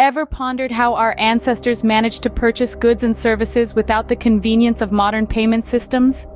Ever pondered how our ancestors managed to purchase goods and services without the convenience of modern payment systems?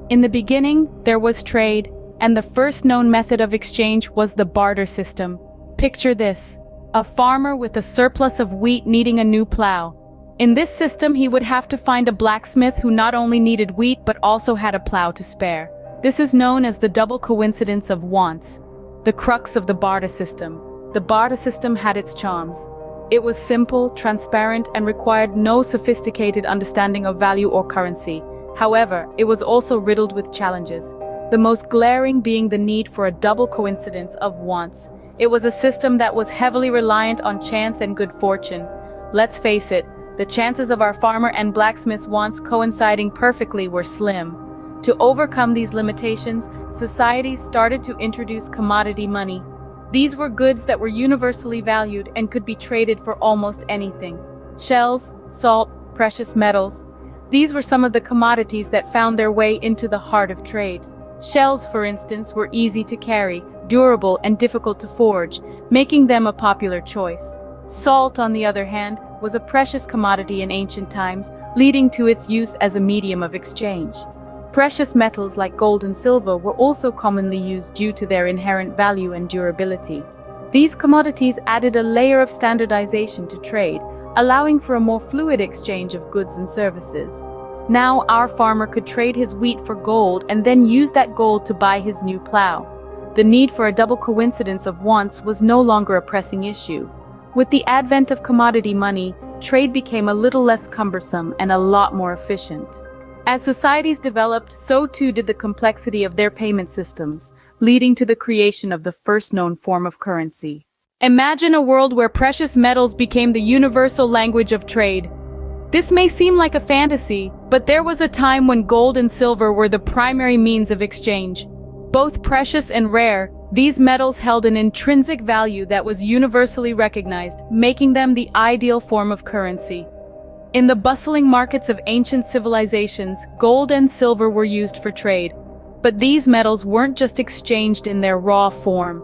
In the beginning, there was trade, and the first known method of exchange was the barter system. Picture this: a farmer with a surplus of wheat needing a new plow. In this system, he would have to find a blacksmith who not only needed wheat but also had a plow to spare. This is known as the double coincidence of wants, the crux of the barter system. The barter system had its charms. It was simple, transparent, and required no sophisticated understanding of value or currency. However, it was also riddled with challenges, the most glaring being the need for a double coincidence of wants. It was a system that was heavily reliant on chance and good fortune. Let's face it, the chances of our farmer and blacksmith's wants coinciding perfectly were slim. To overcome these limitations, societies started to introduce commodity money. These were goods that were universally valued and could be traded for almost anything. Shells, salt, precious metals. These were some of the commodities that found their way into the heart of trade. Shells, for instance, were easy to carry, durable, and difficult to forge, making them a popular choice. Salt, on the other hand, was a precious commodity in ancient times, leading to its use as a medium of exchange. Precious metals like gold and silver were also commonly used due to their inherent value and durability. These commodities added a layer of standardization to trade, allowing for a more fluid exchange of goods and services. Now our farmer could trade his wheat for gold and then use that gold to buy his new plow. The need for a double coincidence of wants was no longer a pressing issue. With the advent of commodity money, trade became a little less cumbersome and a lot more efficient. As societies developed, so too did the complexity of their payment systems, leading to the creation of the first known form of currency. Imagine a world where precious metals became the universal language of trade. This may seem like a fantasy, but there was a time when gold and silver were the primary means of exchange. Both precious and rare, these metals held an intrinsic value that was universally recognized, making them the ideal form of currency. In the bustling markets of ancient civilizations, gold and silver were used for trade. But these metals weren't just exchanged in their raw form.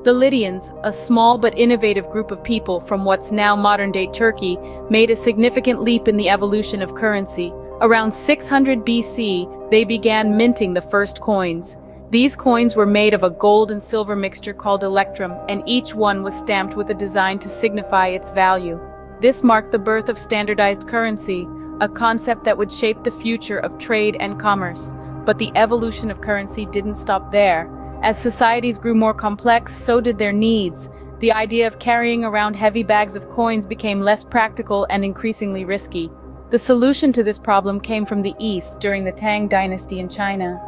The Lydians, a small but innovative group of people from what's now modern-day Turkey, made a significant leap in the evolution of currency. Around 600 BC, they began minting the first coins. These coins were made of a gold and silver mixture called electrum, and each one was stamped with a design to signify its value. This marked the birth of standardized currency, a concept that would shape the future of trade and commerce. But the evolution of currency didn't stop there. As societies grew more complex, so did their needs. The idea of carrying around heavy bags of coins became less practical and increasingly risky. The solution to this problem came from the East during the Tang dynasty in China.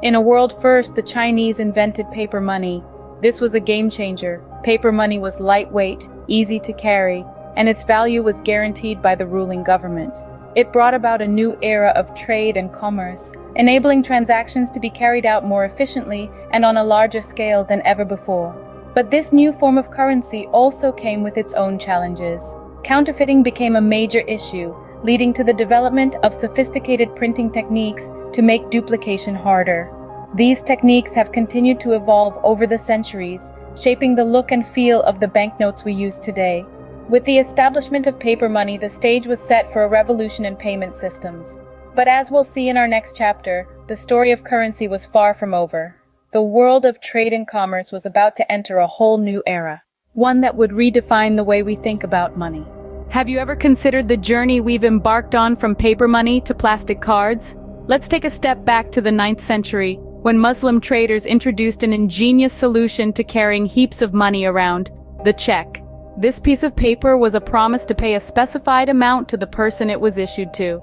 In a world first, the Chinese invented paper money. This was a game changer. Paper money was lightweight, easy to carry, and its value was guaranteed by the ruling government. It brought about a new era of trade and commerce, enabling transactions to be carried out more efficiently and on a larger scale than ever before. But this new form of currency also came with its own challenges. Counterfeiting became a major issue, leading to the development of sophisticated printing techniques to make duplication harder. These techniques have continued to evolve over the centuries, shaping the look and feel of the banknotes we use today. With the establishment of paper money, the stage was set for a revolution in payment systems. But as we'll see in our next chapter, the story of currency was far from over. The world of trade and commerce was about to enter a whole new era, one that would redefine the way we think about money. Have you ever considered the journey we've embarked on from paper money to plastic cards? Let's take a step back to the 9th century, when Muslim traders introduced an ingenious solution to carrying heaps of money around: the check. This piece of paper was a promise to pay a specified amount to the person it was issued to.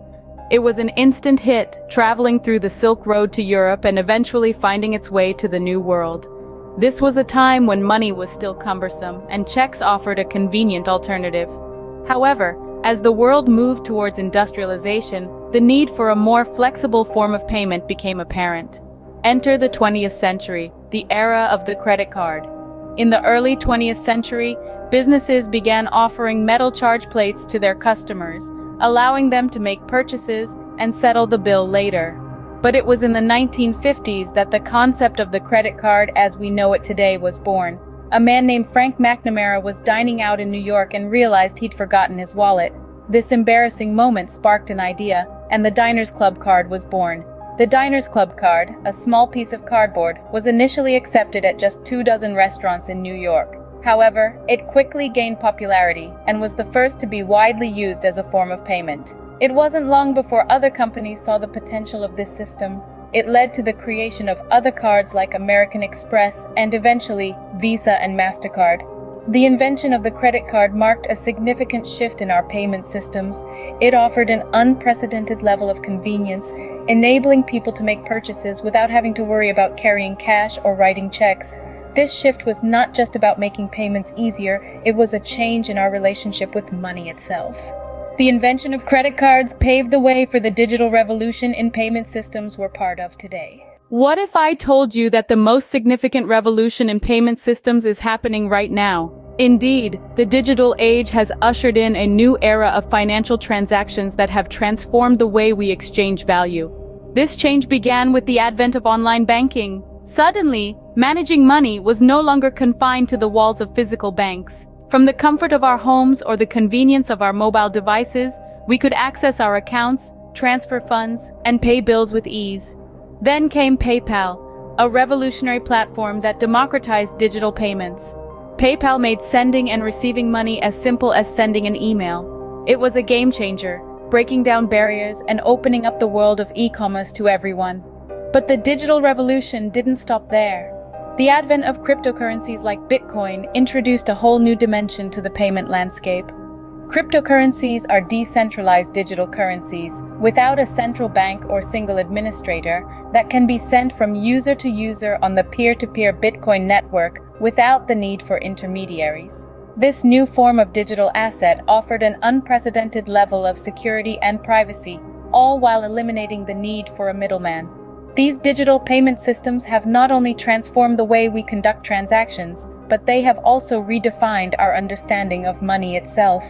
It was an instant hit, traveling through the Silk Road to Europe and eventually finding its way to the New World. This was a time when money was still cumbersome, and checks offered a convenient alternative. However, as the world moved towards industrialization, the need for a more flexible form of payment became apparent. Enter the 20th century, the era of the credit card. In the early 20th century, businesses began offering metal charge plates to their customers, allowing them to make purchases and settle the bill later. But it was in the 1950s that the concept of the credit card as we know it today was born. A man named Frank McNamara was dining out in New York and realized he'd forgotten his wallet. This embarrassing moment sparked an idea, and the Diners Club card was born. The Diners Club card, a small piece of cardboard, was initially accepted at just 24 restaurants in New York. However, it quickly gained popularity and was the first to be widely used as a form of payment. It wasn't long before other companies saw the potential of this system. It led to the creation of other cards like American Express and eventually Visa and MasterCard. The invention of the credit card marked a significant shift in our payment systems. It offered an unprecedented level of convenience, enabling people to make purchases without having to worry about carrying cash or writing checks. This shift was not just about making payments easier, it was a change in our relationship with money itself. The invention of credit cards paved the way for the digital revolution in payment systems we're part of today. What if I told you that the most significant revolution in payment systems is happening right now? Indeed, the digital age has ushered in a new era of financial transactions that have transformed the way we exchange value. This change began with the advent of online banking. Suddenly, managing money was no longer confined to the walls of physical banks. From the comfort of our homes or the convenience of our mobile devices, we could access our accounts, transfer funds, and pay bills with ease. Then came PayPal, a revolutionary platform that democratized digital payments. PayPal made sending and receiving money as simple as sending an email. It was a game changer, breaking down barriers and opening up the world of e-commerce to everyone. But the digital revolution didn't stop there. The advent of cryptocurrencies like Bitcoin introduced a whole new dimension to the payment landscape. Cryptocurrencies are decentralized digital currencies, without a central bank or single administrator, that can be sent from user to user on the peer-to-peer Bitcoin network without the need for intermediaries. This new form of digital asset offered an unprecedented level of security and privacy, all while eliminating the need for a middleman. These digital payment systems have not only transformed the way we conduct transactions, but they have also redefined our understanding of money itself.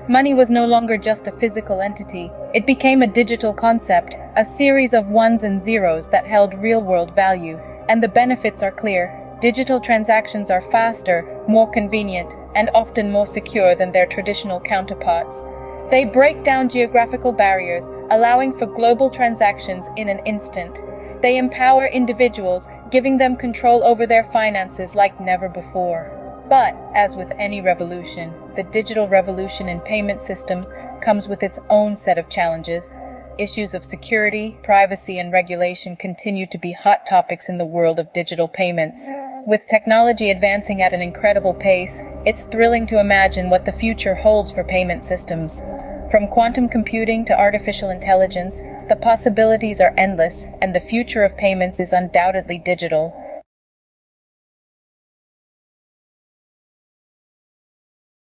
Money was no longer just a physical entity. It became a digital concept, a series of ones and zeros that held real-world value. And the benefits are clear. Digital transactions are faster, more convenient, and often more secure than their traditional counterparts. They break down geographical barriers, allowing for global transactions in an instant. They empower individuals, giving them control over their finances like never before. But, as with any revolution, the digital revolution in payment systems comes with its own set of challenges. Issues of security, privacy, and regulation continue to be hot topics in the world of digital payments. With technology advancing at an incredible pace, it's thrilling to imagine what the future holds for payment systems. From quantum computing to artificial intelligence, the possibilities are endless, and the future of payments is undoubtedly digital.